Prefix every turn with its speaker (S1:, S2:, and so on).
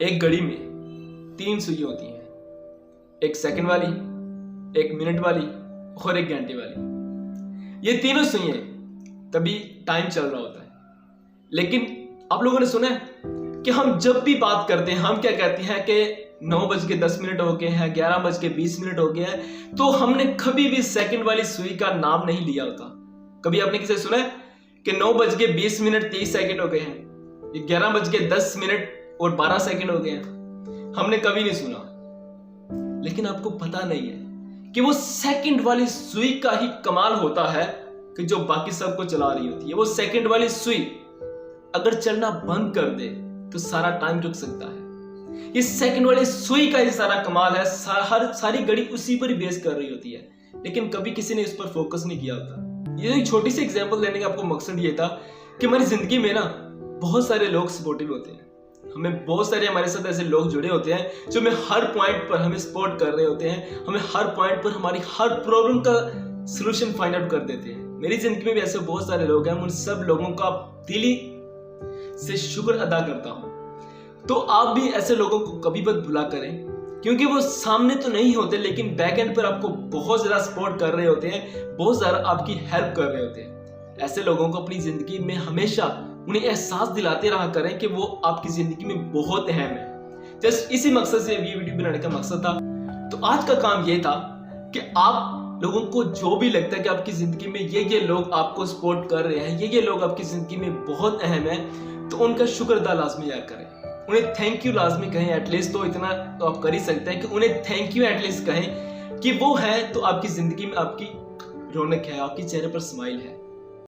S1: एक घड़ी में 3 सुई होती हैं, एक सेकंड वाली, एक मिनट वाली और एक घंटे वाली। ये तीनों सुइयां तभी टाइम चल रहा होता है। लेकिन आप लोगों ने सुना है कि हम जब भी बात करते हैं हम क्या कहते हैं कि 9:10 हो गए हैं, 11:20 हो गए हैं, तो हमने कभी भी सेकंड वाली सुई का नाम नहीं लिया होता। कभी आपने किसी सुना है कि 9:20 30 सेकंड हो गए हैं, 11:10 और 12 सेकंड हो गए हैं? हमने कभी नहीं सुना। लेकिन आपको पता नहीं है कि वो सेकंड वाली सुई का ही कमाल होता है कि जो बाकी सबको चला रही होती है। वो सेकंड वाली सुई अगर चलना बंद कर दे तो सारा टाइम रुक सकता है। ये सेकंड वाली सुई का ही सारा कमाल है। सारी घड़ी उसी पर ही बेस कर रही होती है, लेकिन कभी किसी ने इस पर फोकस नहीं किया होता। ये एक छोटी सी एग्जांपल देने का आपको मकसद ये था कि हमारी जिंदगी में ना बहुत सारे लोग सपोर्टिव होते हैं। हमें बहुत सारे हमारे साथ ऐसे लोग जुड़े होते हैं जो हमें हर पॉइंट पर हमें सपोर्ट कर रहे होते हैं, हमें हर पॉइंट पर हमारी हर प्रॉब्लम का सलूशन फाइंड आउट कर देते हैं। मेरी जिंदगी में भी ऐसे बहुत सारे लोग हैं, उन सब लोगों का दिली से शुक्र अदा करता हूं। तो आप भी ऐसे लोगों को कभी मत भुला करें, क्योंकि वो सामने तो नहीं होते लेकिन बैक एंड पर आपको बहुत ज्यादा सपोर्ट कर रहे होते हैं, बहुत ज्यादा आपकी हेल्प कर रहे होते हैं। ऐसे लोगों को अपनी जिंदगी में हमेशा उन्हें एहसास दिलाते रहा करें कि वो आपकी जिंदगी में बहुत अहम है। जस्ट इसी मकसद से ये वीडियो बनाने का मकसद था। तो आज का काम ये था कि आप लोगों को जो भी लगता है कि आपकी जिंदगी में ये लोग आपको सपोर्ट कर रहे हैं, ये लोग आपकी जिंदगी में बहुत अहम है, तो उनका शुक्र अदा लाजमी याद करें, उन्हें थैंक यू लाजमी कहें। एटलीस्ट तो इतना तो आप कर ही सकते हैं कि उन्हें थैंक यू एटलीस्ट कहें कि वो है तो आपकी जिंदगी में आपकी रौनक है, आपके चेहरे पर स्माइल है।